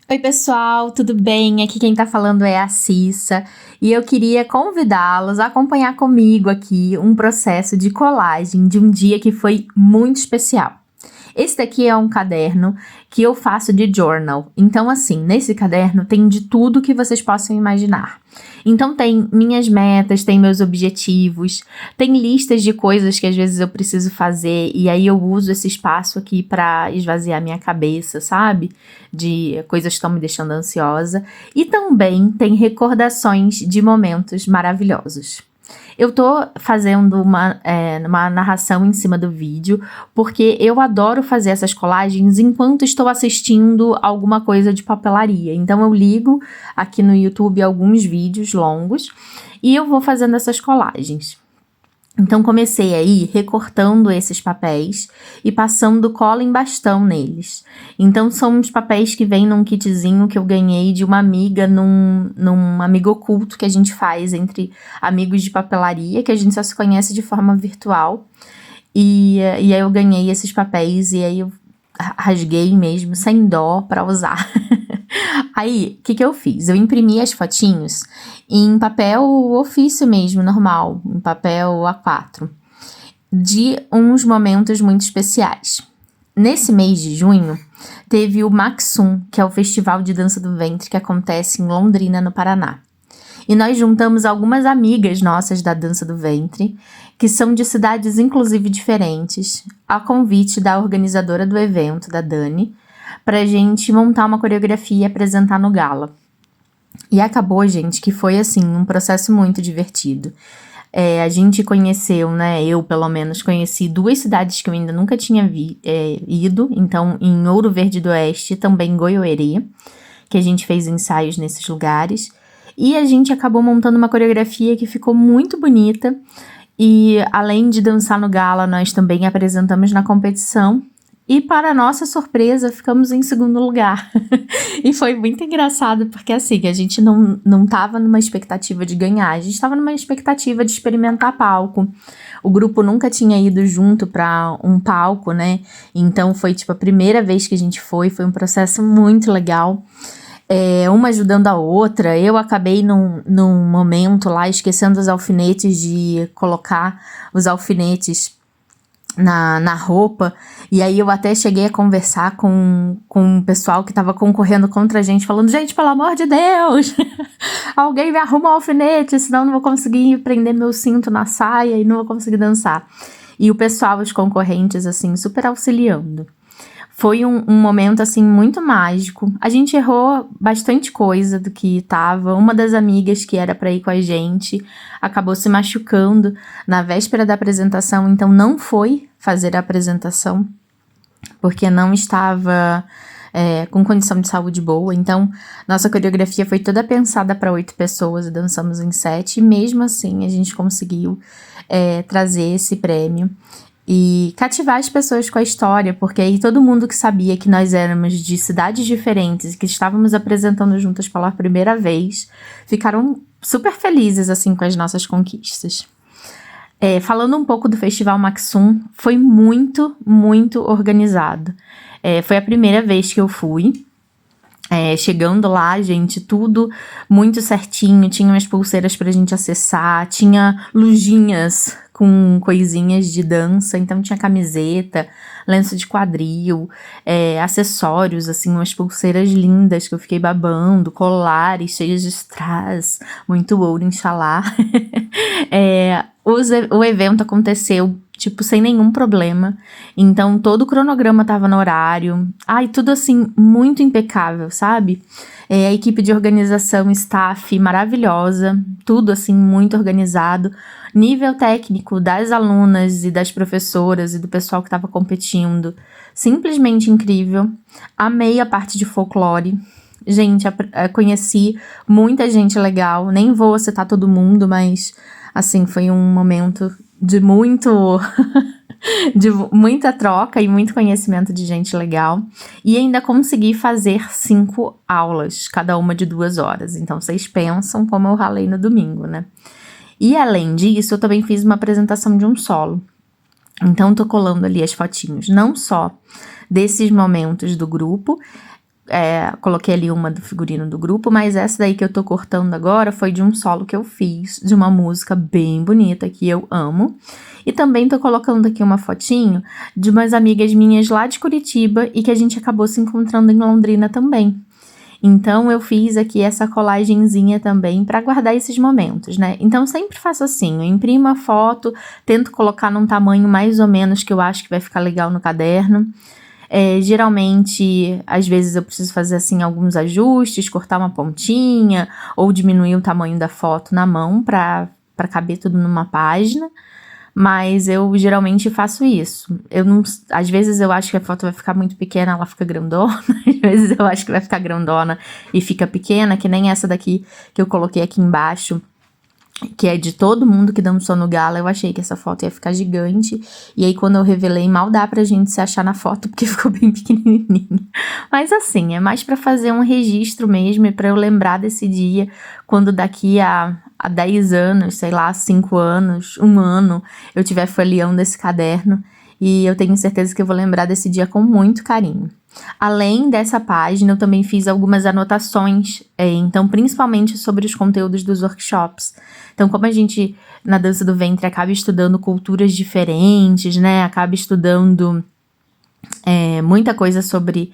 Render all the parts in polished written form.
Oi, pessoal, tudo bem? Aqui quem tá falando é a Cissa e eu queria convidá-los a acompanhar comigo aqui um processo de colagem de um dia que foi muito especial. Esse daqui é um caderno que eu faço de journal. Então, assim, nesse caderno tem de tudo que vocês possam imaginar. Então, tem minhas metas, tem meus objetivos, tem listas de coisas que às vezes eu preciso fazer e aí eu uso esse espaço aqui para esvaziar minha cabeça, sabe? De coisas que estão me deixando ansiosa. E também tem recordações de momentos maravilhosos. Eu tô fazendo uma narração em cima do vídeo, porque eu adoro fazer essas colagens enquanto estou assistindo alguma coisa de papelaria. Então eu ligo aqui no YouTube alguns vídeos longos e eu vou fazendo essas colagens. Então comecei aí recortando esses papéis e passando cola em bastão neles. Então são uns papéis que vêm num kitzinho que eu ganhei de uma amiga num amigo oculto que a gente faz entre amigos de papelaria, que a gente só se conhece de forma virtual. E aí eu ganhei esses papéis e aí eu rasguei mesmo, sem dó, pra usar. Aí, o que eu fiz? Eu imprimi as fotinhos em papel ofício mesmo, normal, em papel A4, de uns momentos muito especiais. Nesse mês de junho, teve o Maxum, que é o Festival de Dança do Ventre que acontece em Londrina, no Paraná. E nós juntamos algumas amigas nossas da Dança do Ventre, que são de cidades inclusive diferentes, a convite da organizadora do evento, da Dani, pra gente montar uma coreografia e apresentar no gala. E acabou, gente, que foi, assim, um processo muito divertido. A gente conheceu, né, eu pelo menos conheci 2 cidades que eu ainda nunca tinha ido, então em Ouro Verde do Oeste e também em Goiôerê, que a gente fez ensaios nesses lugares. E a gente acabou montando uma coreografia que ficou muito bonita. E além de dançar no gala, nós também apresentamos na competição. E para nossa surpresa, ficamos em segundo lugar. E foi muito engraçado, porque assim, a gente não tava numa expectativa de ganhar, a gente tava numa expectativa de experimentar palco. O grupo nunca tinha ido junto para um palco, né? Então foi tipo a primeira vez que a gente foi um processo muito legal. Uma ajudando a outra, eu acabei num momento lá esquecendo os alfinetes de colocar os alfinetes na roupa, e aí eu até cheguei a conversar com o pessoal que tava concorrendo contra a gente, falando, gente, pelo amor de Deus, alguém me arruma um alfinete, senão eu não vou conseguir prender meu cinto na saia e não vou conseguir dançar. E o pessoal, os concorrentes, assim, super auxiliando. Foi um momento, assim, muito mágico. A gente errou bastante coisa do que tava. Uma das amigas que era pra ir com a gente acabou se machucando na véspera da apresentação, então não foi fazer a apresentação, porque não estava com condição de saúde boa. Então, nossa coreografia foi toda pensada para 8 pessoas, dançamos em 7, e mesmo assim a gente conseguiu trazer esse prêmio e cativar as pessoas com a história, porque aí todo mundo que sabia que nós éramos de cidades diferentes e que estávamos apresentando juntas pela primeira vez, ficaram super felizes, assim, com as nossas conquistas. Falando um pouco do Festival Maxum, foi muito, muito organizado. Foi a primeira vez que eu fui. Chegando lá, gente, tudo muito certinho, tinha umas pulseiras pra gente acessar, tinha lujinhas com coisinhas de dança, então tinha camiseta, lenço de quadril, acessórios, assim, umas pulseiras lindas que eu fiquei babando, colares cheios de strass, muito ouro, inxalá. O evento aconteceu, tipo, sem nenhum problema. Então, todo o cronograma tava no horário. Ai, tudo, assim, muito impecável, sabe? A equipe de organização, staff maravilhosa. Tudo, assim, muito organizado. Nível técnico das alunas e das professoras e do pessoal que tava competindo. Simplesmente incrível. Amei a parte de folclore. Gente, conheci muita gente legal. Nem vou citar todo mundo, mas... assim, foi um momento de de muita troca e muito conhecimento de gente legal. E ainda consegui fazer 5 aulas, cada uma de 2 horas. Então, vocês pensam como eu ralei no domingo, né? E além disso, eu também fiz uma apresentação de um solo. Então, tô colando ali as fotinhos, não só desses momentos do grupo, coloquei ali uma do figurino do grupo, mas essa daí que eu tô cortando agora foi de um solo que eu fiz, de uma música bem bonita que eu amo. E também tô colocando aqui uma fotinho de umas amigas minhas lá de Curitiba e que a gente acabou se encontrando em Londrina também. Então, eu fiz aqui essa colagenzinha também para guardar esses momentos, né? Então, sempre faço assim, eu imprimo a foto, tento colocar num tamanho mais ou menos que eu acho que vai ficar legal no caderno. Geralmente, às vezes eu preciso fazer assim alguns ajustes, cortar uma pontinha ou diminuir o tamanho da foto na mão para caber tudo numa página. Mas eu geralmente faço isso. Às vezes eu acho que a foto vai ficar muito pequena, ela fica grandona. Às vezes eu acho que vai ficar grandona e fica pequena, que nem essa daqui que eu coloquei aqui embaixo, que é de todo mundo que dançou no gala. Eu achei que essa foto ia ficar gigante. E aí, quando eu revelei, mal dá pra gente se achar na foto, porque ficou bem pequenininha. Mas assim, é mais pra fazer um registro mesmo e pra eu lembrar desse dia, quando daqui a 10 anos, sei lá, 5 anos, 1 ano, eu estiver folheando esse caderno. E eu tenho certeza que eu vou lembrar desse dia com muito carinho. Além dessa página, eu também fiz algumas anotações, então principalmente sobre os conteúdos dos workshops. Então, como a gente, na dança do ventre, acaba estudando culturas diferentes, né? Acaba estudando muita coisa sobre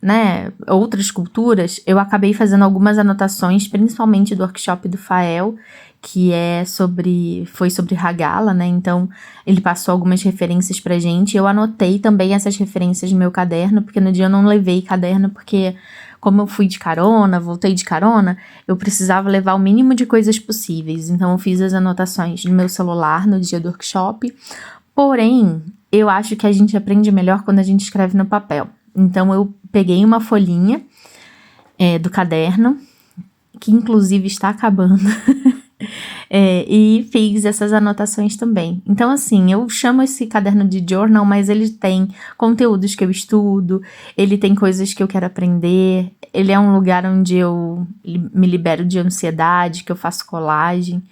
né, outras culturas, eu acabei fazendo algumas anotações, principalmente do workshop do Fael, que foi sobre Hagala, né? Então, ele passou algumas referências pra gente. Eu anotei também essas referências no meu caderno, porque no dia eu não levei caderno, porque como eu fui de carona, voltei de carona, eu precisava levar o mínimo de coisas possíveis. Então, eu fiz as anotações no meu celular no dia do workshop. Porém, eu acho que a gente aprende melhor quando a gente escreve no papel. Então, eu peguei uma folhinha do caderno, que inclusive está acabando, e fiz essas anotações também. Então, assim, eu chamo esse caderno de journal, mas ele tem conteúdos que eu estudo, ele tem coisas que eu quero aprender, ele é um lugar onde eu me libero de ansiedade, que eu faço colagem.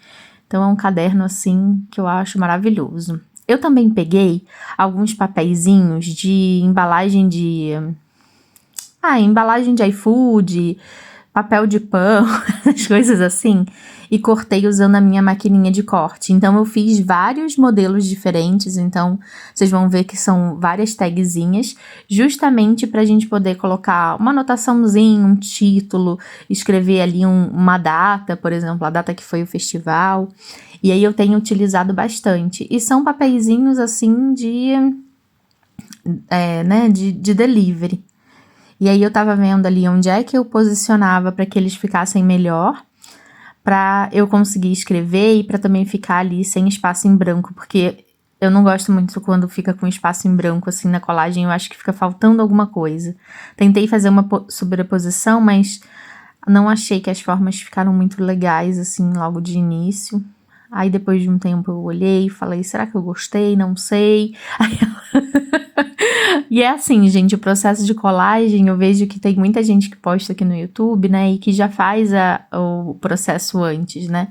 Então, é um caderno, assim, que eu acho maravilhoso. Eu também peguei alguns papeizinhos de embalagem de iFood, papel de pão, as coisas assim, e cortei usando a minha maquininha de corte. Então, eu fiz vários modelos diferentes, então vocês vão ver que são várias tagzinhas, justamente pra gente poder colocar uma anotaçãozinha, um título, escrever ali uma data, por exemplo, a data que foi o festival. E aí eu tenho utilizado bastante. E são papeizinhos assim de delivery. E aí eu tava vendo ali onde é que eu posicionava para que eles ficassem melhor, para eu conseguir escrever e para também ficar ali sem espaço em branco, porque eu não gosto muito quando fica com espaço em branco assim na colagem, eu acho que fica faltando alguma coisa. Tentei fazer uma sobreposição, mas não achei que as formas ficaram muito legais assim logo de início. Aí depois de um tempo eu olhei e falei, será que eu gostei? Não sei. E é assim, gente, o processo de colagem, eu vejo que tem muita gente que posta aqui no YouTube, né, e que já faz o processo antes, né.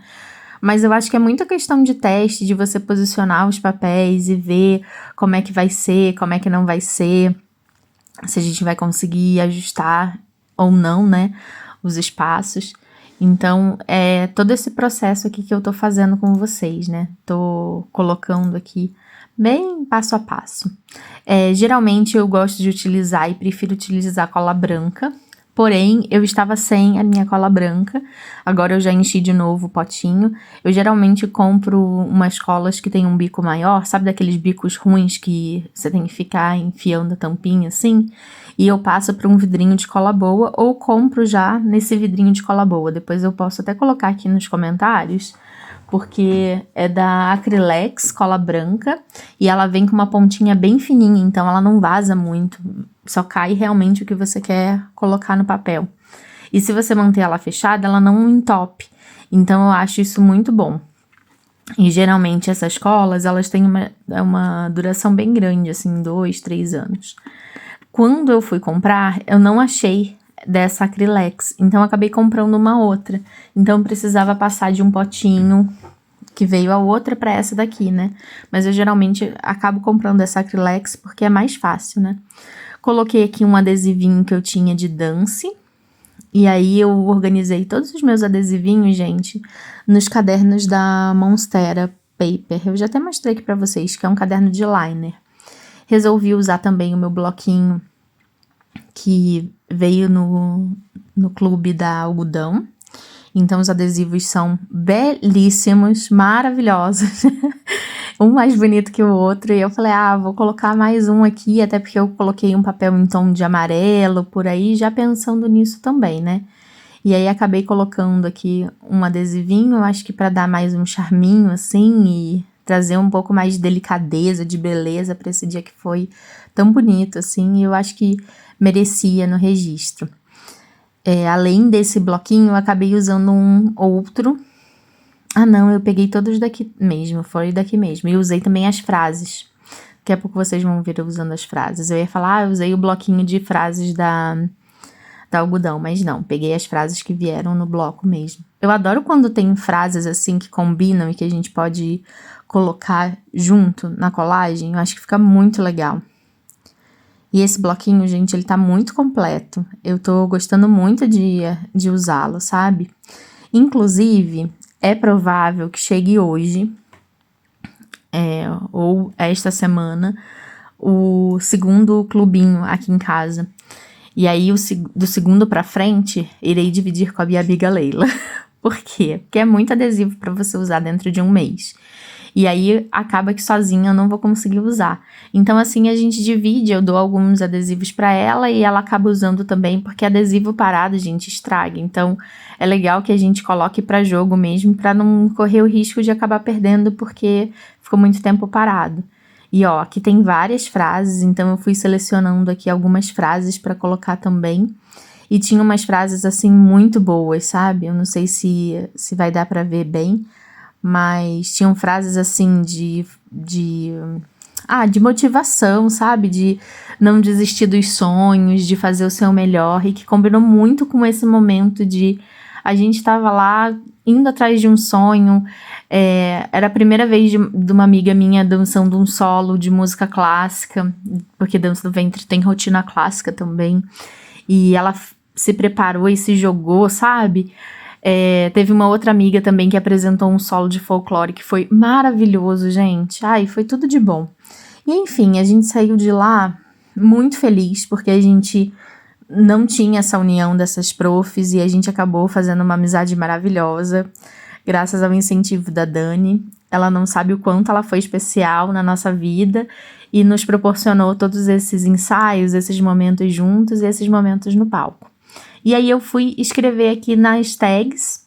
Mas eu acho que é muita questão de teste, de você posicionar os papéis e ver como é que vai ser, como é que não vai ser, se a gente vai conseguir ajustar ou não, né, os espaços. Então, é todo esse processo aqui que eu tô fazendo com vocês, né? Tô colocando aqui bem passo a passo. Geralmente eu gosto de utilizar e prefiro utilizar cola branca, porém eu estava sem a minha cola branca, agora eu já enchi de novo o potinho. Eu geralmente compro umas colas que tem um bico maior, sabe daqueles bicos ruins que você tem que ficar enfiando a tampinha assim? E eu passo para um vidrinho de cola boa ou compro já nesse vidrinho de cola boa. Depois eu posso até colocar aqui nos comentários, porque é da Acrylex, cola branca, e ela vem com uma pontinha bem fininha, então ela não vaza muito, só cai realmente o que você quer colocar no papel. E se você manter ela fechada, ela não entope, então eu acho isso muito bom. E geralmente essas colas, elas têm uma duração bem grande, assim, 2, 3 anos. Quando eu fui comprar, eu não achei dessa Acrylex, então eu acabei comprando uma outra. Então eu precisava passar de um potinho que veio a outra para essa daqui, né? Mas eu geralmente acabo comprando essa Acrylex porque é mais fácil, né? Coloquei aqui um adesivinho que eu tinha de dance. E aí eu organizei todos os meus adesivinhos, gente, nos cadernos da Monstera Paper. Eu já até mostrei aqui pra vocês, que é um caderno de liner. Resolvi usar também o meu bloquinho que veio no clube da Algodão. Então, os adesivos são belíssimos, maravilhosos. Um mais bonito que o outro. E eu falei, vou colocar mais um aqui, até porque eu coloquei um papel em tom de amarelo por aí, já pensando nisso também, né? E aí, acabei colocando aqui um adesivinho, acho que pra dar mais um charminho, assim, e trazer um pouco mais de delicadeza, de beleza pra esse dia que foi tão bonito, assim. E eu acho que merecia no registro. Além desse bloquinho, eu acabei usando um outro. Não, eu peguei todos daqui mesmo, foi daqui mesmo. E usei também as frases. Daqui a pouco vocês vão ver eu usando as frases. Eu ia falar, eu usei o bloquinho de frases da Algodão, mas não, peguei as frases que vieram no bloco mesmo. Eu adoro quando tem frases assim que combinam e que a gente pode colocar junto na colagem. Eu acho que fica muito legal. E esse bloquinho, gente, ele tá muito completo. Eu tô gostando muito de usá-lo, sabe? Inclusive, é provável que chegue hoje, ou esta semana, o segundo clubinho aqui em casa. E aí, do segundo pra frente, irei dividir com a minha amiga Leila. Por quê? Porque é muito adesivo pra você usar dentro de um mês. E aí, acaba que sozinha eu não vou conseguir usar. Então, assim, a gente divide, eu dou alguns adesivos pra ela e ela acaba usando também, porque adesivo parado, gente, estraga. Então, é legal que a gente coloque pra jogo mesmo, pra não correr o risco de acabar perdendo, porque ficou muito tempo parado. E ó, aqui tem várias frases, então eu fui selecionando aqui algumas frases pra colocar também. E tinha umas frases, assim, muito boas, sabe? Eu não sei se vai dar pra ver bem, mas tinham frases assim de motivação, sabe? De não desistir dos sonhos, de fazer o seu melhor, e que combinou muito com esse momento de a gente tava lá indo atrás de um sonho. Era a primeira vez de uma amiga minha dançando um solo de música clássica, porque Dança do Ventre tem rotina clássica também, e ela se preparou e se jogou, sabe? Teve uma outra amiga também que apresentou um solo de folclore que foi maravilhoso, gente. Foi tudo de bom. E enfim, a gente saiu de lá muito feliz, porque a gente não tinha essa união dessas profs e a gente acabou fazendo uma amizade maravilhosa, graças ao incentivo da Dani. Ela não sabe o quanto ela foi especial na nossa vida e nos proporcionou todos esses ensaios, esses momentos juntos e esses momentos no palco. E aí eu fui escrever aqui nas tags,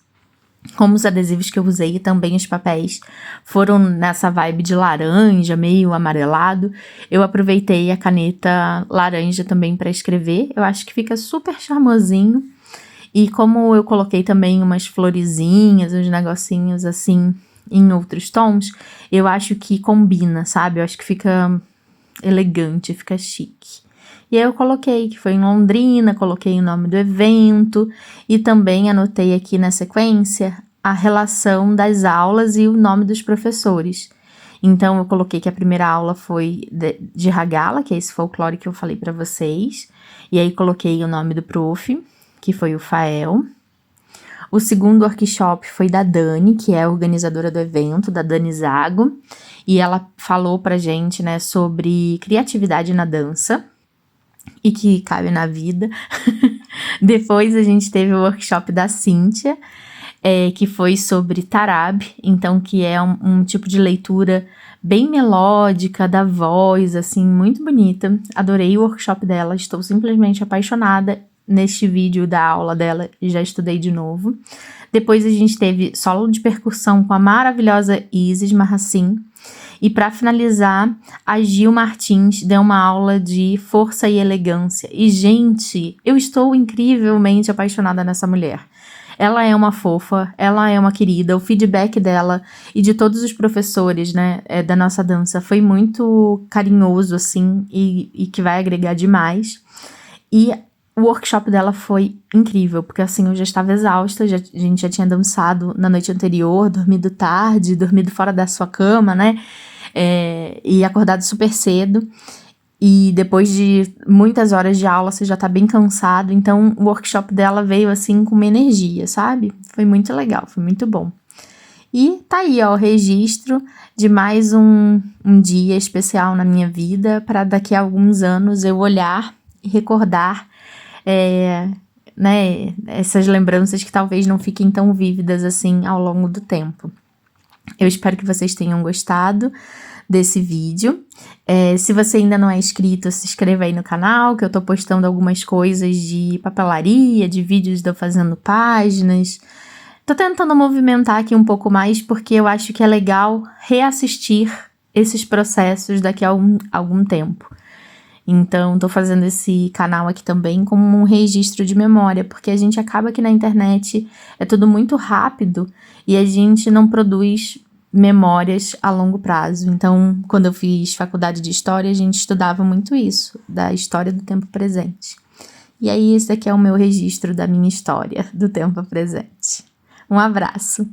como os adesivos que eu usei e também os papéis foram nessa vibe de laranja, meio amarelado. Eu aproveitei a caneta laranja também para escrever. Eu acho que fica super charmosinho. E como eu coloquei também umas florezinhas, uns negocinhos assim em outros tons, eu acho que combina, sabe? Eu acho que fica elegante, fica chique. E aí eu coloquei que foi em Londrina, coloquei o nome do evento e também anotei aqui na sequência a relação das aulas e o nome dos professores. Então eu coloquei que a primeira aula foi de Hagala, que é esse folclore que eu falei pra vocês. E aí coloquei o nome do prof, que foi o Fael. O segundo workshop foi da Dani, que é a organizadora do evento, da Dani Zago. E ela falou pra gente, né, sobre criatividade na dança e que cabe na vida. Depois a gente teve o workshop da Cíntia, que foi sobre Tarab, então que é um tipo de leitura bem melódica, da voz, assim, muito bonita. Adorei o workshop dela, estou simplesmente apaixonada. Neste vídeo da aula dela, já estudei de novo. Depois a gente teve solo de percussão com a maravilhosa Isis Marracin. E para finalizar, a Gil Martins deu uma aula de força e elegância. E, gente, eu estou incrivelmente apaixonada nessa mulher. Ela é uma fofa, ela é uma querida. O feedback dela e de todos os professores, né, da nossa dança foi muito carinhoso, assim, e que vai agregar demais. E o workshop dela foi incrível, porque assim, eu já estava exausta, a gente já tinha dançado na noite anterior, dormido tarde, dormido fora da sua cama, né, e acordado super cedo. E depois de muitas horas de aula, você já tá bem cansado. Então, o workshop dela veio, assim, com uma energia, sabe? Foi muito legal, foi muito bom. E tá aí, ó, o registro de mais um dia especial na minha vida, para daqui a alguns anos eu olhar e recordar, né, essas lembranças que talvez não fiquem tão vívidas assim ao longo do tempo. Eu espero que vocês tenham gostado desse vídeo. Se você ainda não é inscrito, se inscreva aí no canal, que eu tô postando algumas coisas de papelaria, de vídeos de eu fazendo páginas. Tô tentando movimentar aqui um pouco mais, porque eu acho que é legal reassistir esses processos daqui a algum tempo. Então, tô fazendo esse canal aqui também como um registro de memória, porque a gente acaba que na internet é tudo muito rápido e a gente não produz memórias a longo prazo. Então, quando eu fiz faculdade de História, a gente estudava muito isso, da história do tempo presente. E aí, esse aqui é o meu registro da minha história do tempo presente. Um abraço!